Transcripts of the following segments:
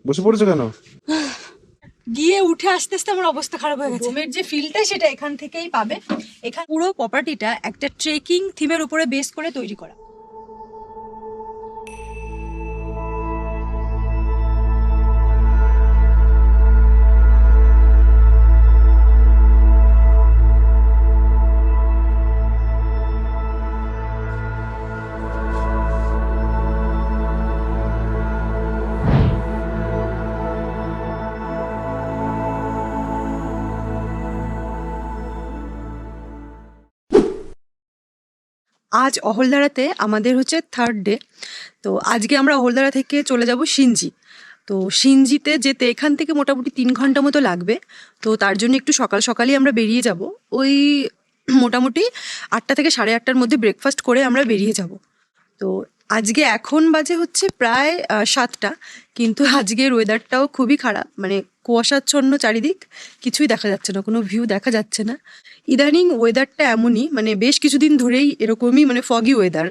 বসে পড়েছো কেন? গিয়ে উঠে আস্তে আস্তে আমার অবস্থা খারাপ হয়ে গেছে। ডোমের যে ফিলটা সেটা এখান থেকেই পাবে। এখানে পুরো প্রপার্টিটা একটা ট্রেকিং থিমের উপরে বেস করে তৈরি করা। আজ অহলদারাতে আমাদের হচ্ছে 3rd ডে। তো আজকে আমরা অহলদারা থেকে চলে যাব সিনজি। তো সিনজিতে যেতে এখান থেকে মোটামুটি 3 ঘন্টা মতো লাগবে। তো তার জন্য একটু সকাল সকালই আমরা বেরিয়ে যাব। ওই মোটামুটি 8টা থেকে 8:30টার মধ্যে ব্রেকফাস্ট করে আমরা বেরিয়ে যাব। তো আজকে এখন বাজে হচ্ছে প্রায় 7টা, কিন্তু আজকের ওয়েদারটাও খুবই খারাপ, মানে কুয়াশাচ্ছন্ন চারিদিক, কিছুই দেখা যাচ্ছে না, কোনো ভিউ দেখা যাচ্ছে না। ইদানিং ওয়েদারটা এমনই, মানে বেশ কিছুদিন ধরেই এরকমই, মানে ফগি ওয়েদার,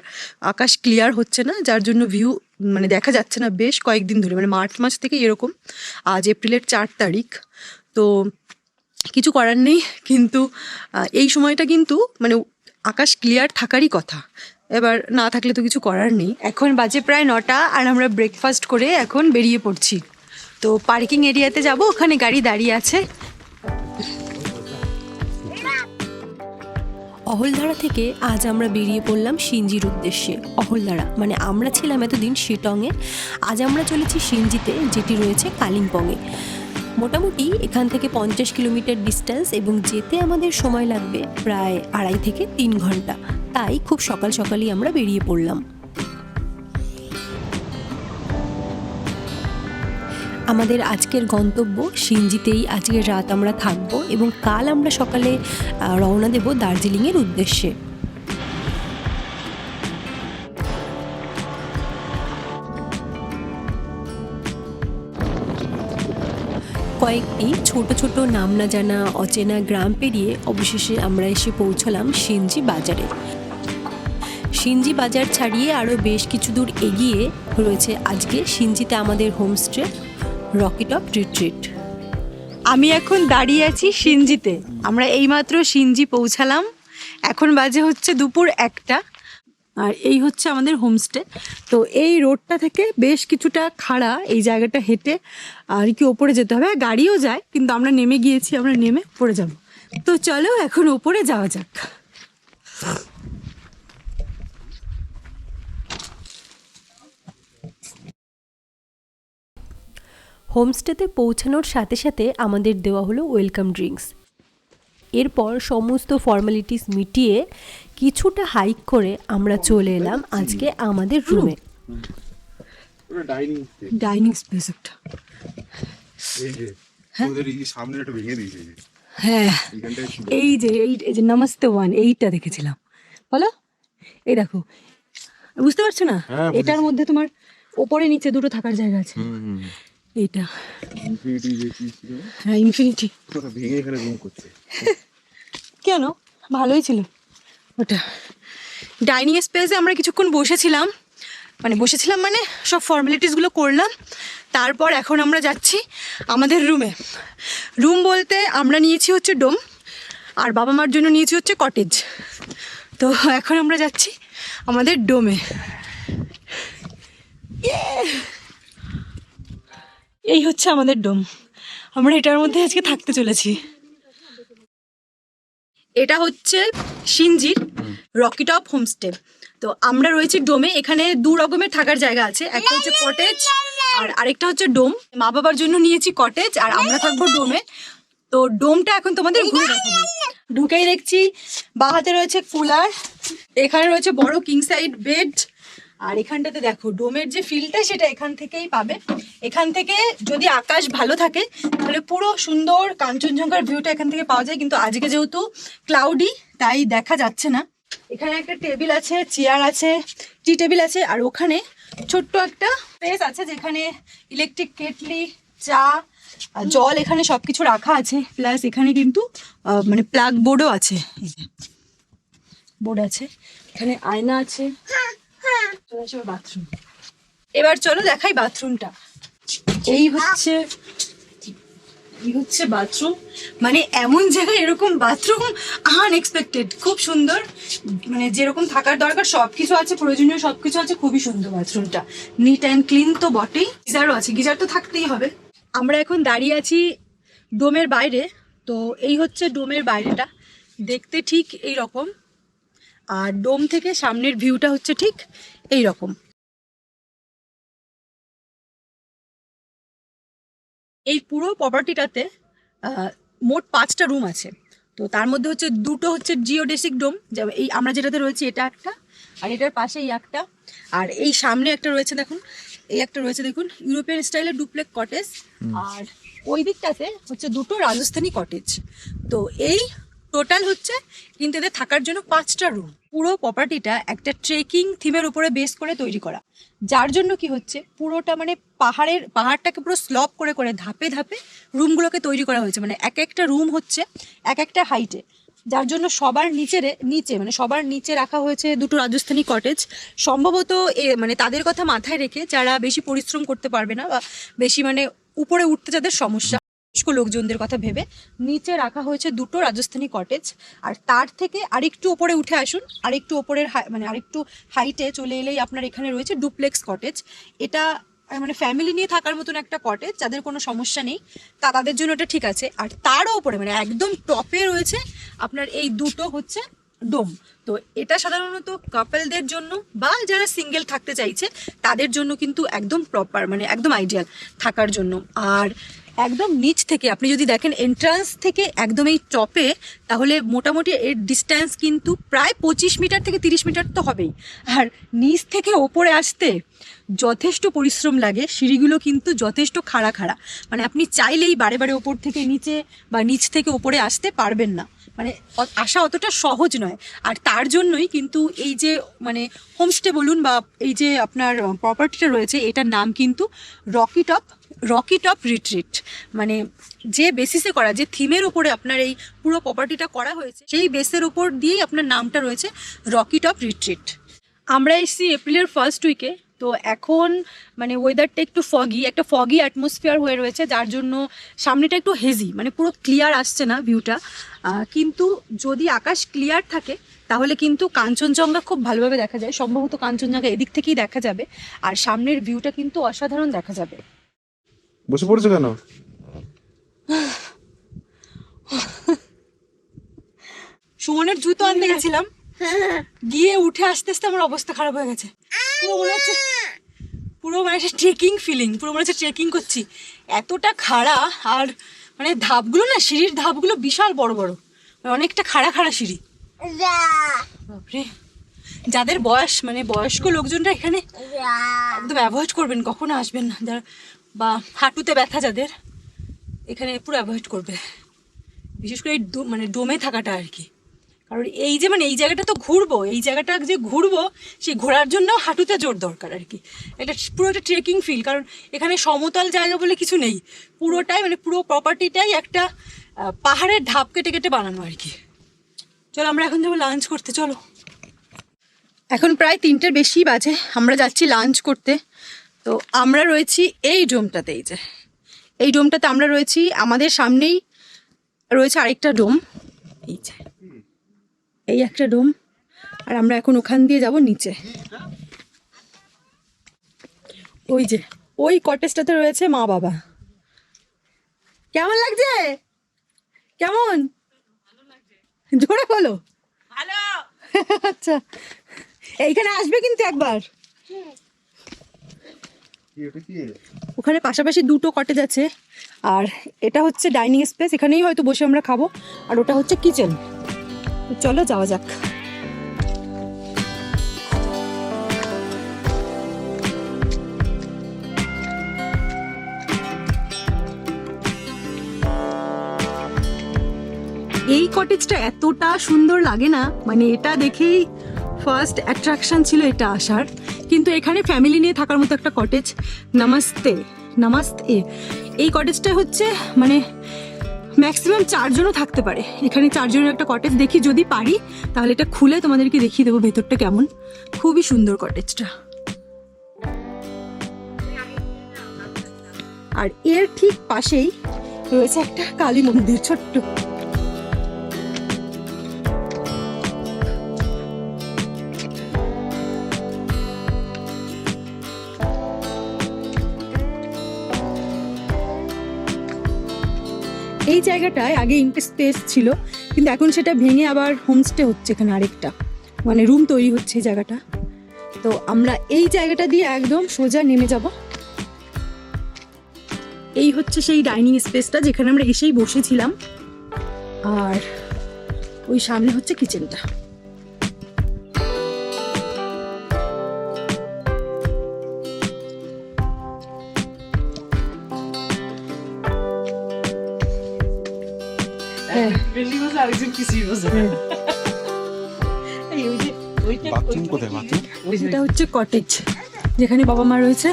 আকাশ ক্লিয়ার হচ্ছে না, যার জন্য ভিউ মানে দেখা যাচ্ছে না বেশ কয়েকদিন ধরে, মানে মার্চ মাস থেকে এরকম। আজ এপ্রিলের 4 তারিখ। তো কিছু করার নেই, কিন্তু এই সময়টা কিন্তু মানে আকাশ ক্লিয়ার থাকারই কথা, এবার না থাকলে তো কিছু করার নেই। এখন বাজে প্রায় 9টা আর আমরা ব্রেকফাস্ট করে এখন বেরিয়ে পড়ছি। তো পার্কিং এরিয়াতে যাব, ওখানে গাড়ি দাঁড়িয়ে আছে। অহলধারা থেকে আজ আমরা বেরিয়ে পড়লাম সিনজির উদ্দেশ্যে। অহলধারা মানে আমরা ছিলাম এতদিন শিটংয়ে, আজ আমরা চলেছি সিনজিতে, যেটি রয়েছে কালিম্পংয়ে। মোটামুটি এখান থেকে 50 কিলোমিটার ডিস্টেন্স এবং যেতে আমাদের সময় লাগবে প্রায় 2.5 থেকে 3 ঘন্টা। তাই খুব সকাল সকালই আমরা বেরিয়ে পড়লাম। আমাদের আজকের গন্তব্য সিনজিতেই আজকের রাত আমরা থাকবো এবং কাল আমরা সকালে রওনা দেব দার্জিলিংয়ের উদ্দেশ্যে। কয়েকটি ছোট ছোট নাম না জানা অচেনা গ্রাম পেরিয়ে অবশেষে আমরা এসে পৌঁছলাম সিনজি বাজারে। সিনজি বাজার ছাড়িয়ে আরও বেশ কিছু দূর এগিয়ে রয়েছে আজকে সিনজিতে আমাদের হোমস্টে রকি টপ রিট্রিট। আমি এখন দাঁড়িয়ে আছি সিনজিতে। আমরা এইমাত্র সিনজি পৌঁছালাম, এখন বাজে হচ্ছে দুপুর 1টা, আর এই হচ্ছে আমাদের হোমস্টে। তো এই রোডটা থেকে বেশ কিছুটা খাড়া, এই জায়গাটা হেঁটে আর কি ওপরে যেতে হবে, গাড়িও যায় কিন্তু আমরা নেমে গিয়েছি, আমরা নেমে উপরে যাব। তো চলো এখন ওপরে যাওয়া যাক। হোমস্টেতে পৌঁছানোর সাথে সাথে আমাদের দেওয়া হলো ওয়েলকাম ড্রিঙ্কস। এরপর সমস্ত ফর্মালিটিস মিটিয়ে কিছুটা হাইক করে আমরা চলে এলাম আজকে আমাদের রুমে। ডাইনিং স্পেস একটা, হ্যাঁ এই যে নমস্তে ওয়ান, এইটা দেখেছিলাম, বলো এই দেখো, বুঝতে পারছো না? এটার মধ্যে তোমার ওপরে নিচে দুটো থাকার জায়গা আছে। এইটা হ্যাঁ ইনফিনিটি, কেন ভালোই ছিল ওটা। ডাইনিং স্পেসে আমরা কিছুক্ষণ বসেছিলাম মানে সব ফর্মালিটিসগুলো করলাম, তারপর এখন আমরা যাচ্ছি আমাদের রুমে। রুম বলতে আমরা নিয়েছি হচ্ছে ডোম, আর বাবা মার জন্য নিয়েছি হচ্ছে কটেজ। তো এখন আমরা যাচ্ছি আমাদের ডোমে। এই হচ্ছে আমাদের ডোম, আমরা এটার মধ্যে আজকে থাকতে চলেছি। এটা হচ্ছে সিনজির রকি টপ হোমস্টে। তো আমরা রয়েছি ডোমে, এখানে 2 রকমের থাকার জায়গা আছে, একটা হচ্ছে কটেজ আর আরেকটা হচ্ছে ডোম। মা বাবার জন্য নিয়েছি কটেজ আর আমরা থাকবো ডোমে। তো ডোমটা এখন তোমাদের ঘুরে দেখাবো। ঢুকেই দেখছি বাঁ হাতে রয়েছে কুলার, এখানে রয়েছে বড় কিং সাইড বেড, আর এখানটাতে দেখো ডোমের যে ফিলটা সেটা এখান থেকেই পাবে। এখান থেকে যদি আকাশ ভালো থাকে তাহলে পুরো সুন্দর কাঞ্চনজঙ্ঘার ভিউটা এখান থেকে পাওয়া যায়, কিন্তু আজকে যেহেতু ক্লাউডি তাই দেখা যাচ্ছে না। এখানে একটা টেবিল আছে, চেয়ার আছে, টি টেবিল আছে, আর ওখানে ছোট্ট একটা স্পেস আছে যেখানে ইলেকট্রিক কেটলি, চা, জল, এখানে সবকিছু রাখা আছে। প্লাস এখানে কিন্তু মানে প্লাগ বোর্ডও আছে, বোর্ড আছে, এখানে আয়না আছে। বাথরুম, এবার চলো দেখাই বাথরুমটা। এই হচ্ছে বাথরুম, মানে এমন জায়গায় এরকম বাথরুম আনএক্সপেক্টেড, খুব সুন্দর, মানে যেরকম থাকার দরকার সবকিছু আছে, প্রয়োজনীয় সবকিছু আছে, খুবই সুন্দর বাথরুমটা, নিট অ্যান্ড ক্লিন তো বটেই। গিজারও আছে, গিজার তো থাকতেই হবে। আমরা এখন দাঁড়িয়ে আছি ডোমের বাইরে। তো এই হচ্ছে ডোমের বাইরেটা, দেখতে ঠিক এই রকম, আর ডোম থেকে সামনের ভিউটা হচ্ছে ঠিক এই রকম। এই পুরো প্রপার্টিটাতে মোট 5টা রুম আছে। তো তার মধ্যে হচ্ছে 2টো হচ্ছে জিওডেসিক ডোম, এই আমরা যেটাতে রয়েছে এটা একটা, আর এটার পাশে এই একটা, আর এই সামনে একটা রয়েছে দেখুন, এই একটা রয়েছে দেখুন ইউরোপিয়ান স্টাইলের ডুপ্লেক কটেজ, আর ওই দিকটাতে হচ্ছে 2টো রাজস্থানী কটেজ। তো এই টোটাল হচ্ছে কিন্তু এদের থাকার জন্য 5টা রুম। পুরো প্রপার্টিটা একটা ট্রেকিং থিমের উপরে বেস করে তৈরি করা, যার জন্য কি হচ্ছে পুরোটা মানে পাহাড়টাকে পুরো স্লপ করে করে ধাপে ধাপে রুমগুলোকে তৈরি করা হয়েছে, মানে এক একটা রুম হচ্ছে এক একটা হাইটে, যার জন্য সবার নিচে রাখা হয়েছে 2টো রাজস্থানী কটেজ। সম্ভবত মানে তাদের কথা মাথায় রেখে, যারা বেশি পরিশ্রম করতে পারবে না বা বেশি মানে উপরে উঠতে যাদের সমস্যা, বয়স্ক লোকজনদের কথা ভেবে নিচে রাখা হয়েছে 2টো রাজস্থানী কটেজ। আর তার থেকে আরেকটু ওপরে উঠে আসুন, আরেকটু ওপরের মানে আরেকটু হাইটে চলে এলেই আপনার এখানে রয়েছে ডুপ্লেক্স কটেজ। এটা মানে ফ্যামিলি নিয়ে থাকার মতন একটা কটেজ, যাদের কোনো সমস্যা নেই তাদের জন্য এটা ঠিক আছে। আর তারও ওপরে মানে একদম টপে রয়েছে আপনার এই 2টো হচ্ছে ডোম। তো এটা সাধারণত কাপলদের জন্য বা যারা সিঙ্গেল থাকতে চাইছে তাদের জন্য কিন্তু একদম প্রপার, মানে একদম আইডিয়াল থাকার জন্য। আর একদম নিচ থেকে আপনি যদি দেখেন এন্ট্রান্স থেকে একদম এই টপে, তাহলে মোটামুটি এর ডিস্ট্যান্স কিন্তু প্রায় 25 মিটার থেকে 30 মিটার তো হবেই। আর নিচ থেকে ওপরে আসতে যথেষ্ট পরিশ্রম লাগে, সিঁড়িগুলো কিন্তু যথেষ্ট খাড়া খাড়া, মানে আপনি চাইলেই বারে বারে ওপর থেকে নিচে বা নিচ থেকে ওপরে আসতে পারবেন না, মানে আসা অতটা সহজ নয়। আর তার জন্যই কিন্তু এই যে মানে হোমস্টে বলুন বা এই যে আপনার প্রপার্টিটা রয়েছে, এটার নাম কিন্তু রকি টপ রিট্রিট, মানে যে বেসিসে করা, যে থিমের উপরে আপনার এই পুরো প্রপার্টিটা করা হয়েছে, সেই বেসের উপর দিয়েই আপনার নামটা রয়েছে রকি টপ রিট্রিট। আমরা এসেছি এপ্রিলের ফার্স্ট উইকে। তো এখন মানে ওয়েদারটা একটু একটা ফগি অ্যাটমসফিয়ার হয়ে রয়েছে, যার জন্য সামনেটা একটু হেজি, মানে পুরো ক্লিয়ার আসছে না ভিউটা। কিন্তু যদি আকাশ ক্লিয়ার থাকে তাহলে কিন্তু কাঞ্চনজঙ্ঘা খুব ভালোভাবে দেখা যায়, সম্ভবত কাঞ্চনজঙ্ঘা এদিক থেকেই দেখা যাবে, আর সামনের ভিউটা কিন্তু অসাধারণ দেখা যাবে। বসে পড়েছো কেন? সুমনের জুতো আনতে গেছিলাম, গিয়ে উঠে আস্তে আস্তে আমার অবস্থা খারাপ হয়ে গেছে, পুরো মানে একটা ট্রেকিং ফিলিং, পুরো মনে হচ্ছে ট্রেকিং করছি, এতটা খাড়া। আর মানে ধাপগুলো না, সিঁড়ির ধাপগুলো বিশাল বড় বড়, অনেকটা খাড়া খাড়া সিঁড়ি। বাপরে, যাদের বয়স্ক লোকজনরা এখানে একদম অ্যাভয়েড করবেন, কখনো আসবেন না। যারা বা হাঁটুতে ব্যথা যাদের, এখানে পুরো অ্যাভয়েড করবে, বিশেষ করে এই মানে ডোমে থাকাটা আর কি। কারণ এই যে মানে এই জায়গাটা তো ঘুরবো, সেই ঘোরার জন্য হাঁটুতে জোর দরকার আর কি। এটা পুরো একটা ট্রেকিং ফিল, কারণ এখানে সমতল জায়গা বলে কিছু নেই, পুরোটাই মানে পুরো প্রপার্টিটাই একটা পাহাড়ের ধাপ কেটে কেটে বানানো আর কি। চলো আমরা এখন যাবো লাঞ্চ করতে, চলো। এখন প্রায় 3টের বেশি বাজে, আমরা যাচ্ছি লাঞ্চ করতে। তো আমরা রয়েছি এই ডোমটাতে, এই ডোমটাতে আমরা রয়েছি, আমাদের সামনেই রয়েছে আরেকটা ডোম, এই একটা ডোম, আর আমরা এখন ওখান দিয়ে যাব নিচে। ওই কটেজটাতে রয়েছে মা বাবা। কেমন লাগছে? কেমন জোরে বলো। ভালো। আচ্ছা, এইখানে আসবে কিন্তু একবার। ওখানে পাশাপাশি 2টো কটেজ আছে, আর এটা হচ্ছে ডাইনিং স্পেস, এখানেই হয়তো বসে আমরা খাবো, আর ওটা হচ্ছে কিচেন। চলো যাওয়া যাক। এই কটেজটা এতটা সুন্দর লাগে না, মানে এটা দেখেই ফার্স্ট অ্যাট্রাকশন ছিল এটা আসার। কিন্তু এখানে ফ্যামিলি নিয়ে থাকার মতো একটা কটেজ, নমস্তে। এই কটেজটা হচ্ছে মানে ম্যাক্সিমাম 4 জনও থাকতে পারে, এখানে 4 জনের একটা কটেজ। দেখি যদি পারি তাহলে এটা খুলে তোমাদেরকে দেখিয়ে দেবো ভেতরটা কেমন। খুবই সুন্দর কটেজটা। আর এর ঠিক পাশেই রয়েছে একটা কালী মন্দির ছোট্ট। এই জায়গাটায় আগে ইনটেক স্পেস ছিল, কিন্তু এখন সেটা ভেঙে আবার হোমস্টে হচ্ছে এখানে আরেকটা, মানে রুম তৈরি হচ্ছে এই জায়গাটা। তো আমরা এই জায়গাটা দিয়ে একদম সোজা নেমে যাব। এই হচ্ছে সেই ডাইনিং স্পেসটা যেখানে আমরা এসেই বসেছিলাম, আর ওই সামনে হচ্ছে কিচেনটা। বাথরুম কোথায়? বাথরুম এটা হচ্ছে কটেজ যেখানে বাবা মা রয়েছে।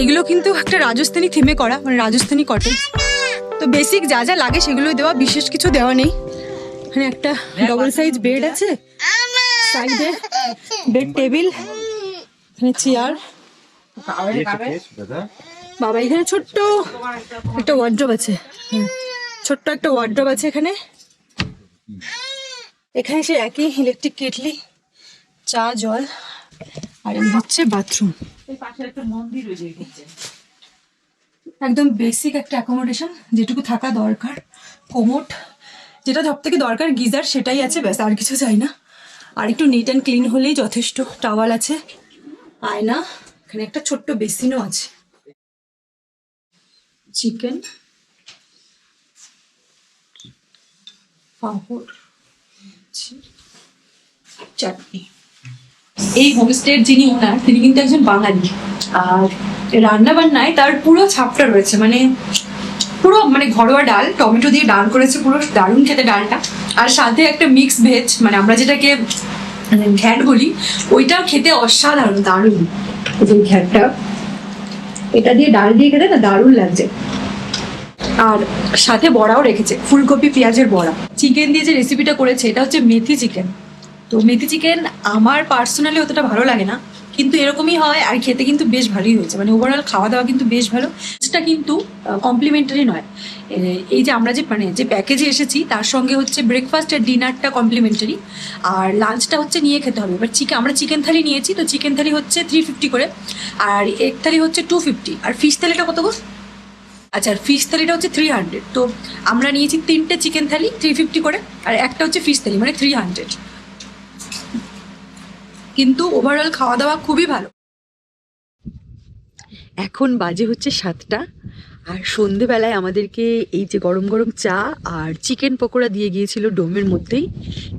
এগুলো কিন্তু একটা রাজস্থানী থিমে করা, মানে রাজস্থানী কটেজ। তো বেসিক যা যা লাগে সেগুলোই দেওয়া, বিশেষ কিছু দেওয়া নেই। এখানে একটা ডবল সাইজ বেড আছে, সাইডে বেড টেবিল, এখানে চেয়ার। বাবা এখানে ছোট্ট একটা ওয়ার্ড্রোব আছে, ছোট্ট একটা ওয়ার্ড্রোব আছে এখানে। এখানে সে একই ইলেকট্রিক কেটলি, চা জল, আর এই হচ্ছে বাথরুম। একদম বেসিক একটা অ্যাকোমোডেশন, যেটুকু থাকা দরকার। কোমোট, যেটা সব থেকে দরকার, গিজার, সেটাই আছে, ব্যাস আর কিছু চাই না। আর একটু নিট অ্যান্ড ক্লিন হলেই যথেষ্ট। টাওয়াল আছে, আয়না, এখানে একটা ছোট্ট বেসিনও আছে। চিকেন, পাঁপড়, চাটনি। এই হোমস্টের যিনি ওনার, তিনি কিন্তু একজন বাঙালি, আর রান্না বান্নায় তার পুরো ছাপটা রয়েছে, মানে পুরো মানে ঘরোয়া ডাল, টমেটো দিয়ে ডাল করেছে, পুরো দারুণ খেতে ডালটা। আর সাথে একটা মিক্স ভেজ, মানে আমরা যেটাকে ঘ্যাট বলি, ওইটাও খেতে অসাধারণ, দারুণ। এই যে ঘ্যাটটা, এটা দিয়ে ডাল দিয়ে খেতে না দারুণ লাগছে। আর সাথে বড়াও রেখেছে, ফুলকপি পেঁয়াজের বড়া। চিকেন দিয়ে যে রেসিপিটা করেছে, এটা হচ্ছে মেথি চিকেন। তো মেথি চিকেন আমার পার্সোনালি অতটা ভালো লাগে না, কিন্তু এরকমই হয়, আর খেতে কিন্তু বেশ ভালোই হয়েছে। মানে ওভারঅল খাওয়া দাওয়া কিন্তু বেশ ভালো। সেটা কিন্তু কমপ্লিমেন্টারি নয়। এই যে আমরা যে প্যাকেজে এসেছি, তার সঙ্গে হচ্ছে ব্রেকফাস্ট আর ডিনারটা কমপ্লিমেন্টারি, আর লাঞ্চটা হচ্ছে নিয়ে খেতে হবে। এবার আমরা চিকেন থালি নিয়েছি, তো চিকেন থালি হচ্ছে 350 করে, আর এগ থালি হচ্ছে 250, আর ফিশ থালিটা কত গো? আচ্ছা, ফিশ থালিটা হচ্ছে 300। তো আমরা নিয়েছি 3টে চিকেন থালি 350 করে, আর একটা হচ্ছে ফিশ থালি, মানে 300। কিন্তু ওভারঅল খাওয়া দাওয়া খুবই ভালো। এখন বাজে হচ্ছে 7টা, আর সন্ধেবেলায় আমাদেরকে এই যে গরম গরম চা আর চিকেন পকোড়া দিয়ে গিয়েছিল ডোমের মধ্যেই।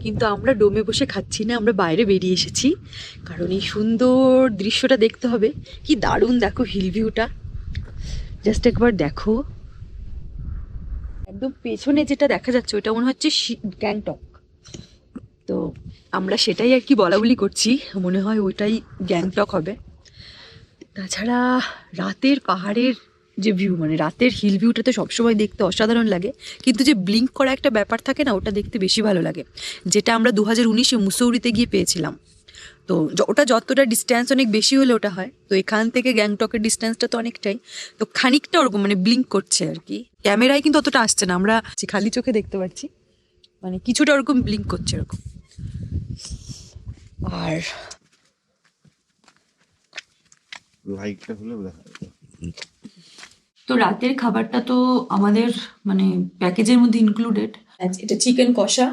কিন্তু আমরা ডোমে বসে খাচ্ছি না, আমরা বাইরে বেরিয়ে এসেছি, কারণ এই সুন্দর দৃশ্যটা দেখতে হবে। কি দারুণ, দেখো হিল ভিউটা, জাস্ট একবার দেখো। একদম পেছনে যেটা দেখা যাচ্ছে ওটা মনে হচ্ছে গ্যাংটক। তো আমরা সেটাই আর কি বলা বলি করছি, মনে হয় ওইটাই গ্যাংটক হবে। তাছাড়া রাতের পাহাড়ের যে ভিউ, মানে রাতের হিল ভিউটা তো সবসময় দেখতে অসাধারণ লাগে, কিন্তু যে ব্লিঙ্ক করা একটা ব্যাপার থাকে না, ওটা দেখতে বেশি ভালো লাগে, যেটা আমরা 2019-এ মুসৌরিতে গিয়ে পেয়েছিলাম। তো ওটা যতটা ডিস্ট্যান্স অনেক বেশি হলে ওটা হয়, তো এখান থেকে গ্যাংটকের ডিস্ট্যান্সটা তো অনেকটাই, তো খানিকটা ওরকম মানে ব্লিঙ্ক করছে আর কি। ক্যামেরায় কিন্তু অতটা আসছে না, আমরা খালি চোখে দেখতে পাচ্ছি, মানে কিছুটা ওরকম ব্লিঙ্ক করছে এরকম। আর লাইটটা হলে দেখা যাবে। তো রাতের খাবারটা তো আমাদের মানে প্যাকেজের মধ্যে ইনক্লুডেড। এটা চিকেন কষা,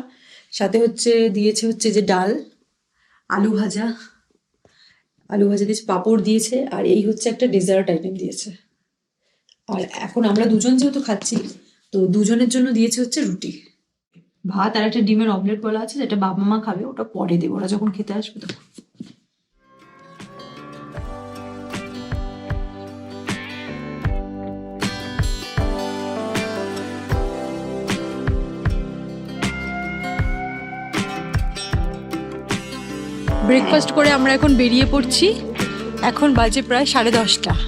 সাথে দিয়েছে যে ডাল, আলু ভাজা দিয়েছে, পাঁপড় দিয়েছে, আর এই হচ্ছে একটা ডেজার্ট আইটেম দিয়েছে। আর এখন আমরা দুজন যেহেতু খাচ্ছি, তো দুজনের জন্য দিয়েছে হচ্ছে রুটি, ভাত, আর একটা ডিমের অমলেট বলা আছে, যেটা বাবা মা খাবে, ওটা পরে দেবো, ওরা যখন খেতে আসবে তখন। ব্রেকফাস্ট করে আমরা এখন বেরিয়ে পড়ছি। এখন বাজে প্রায় 10:30।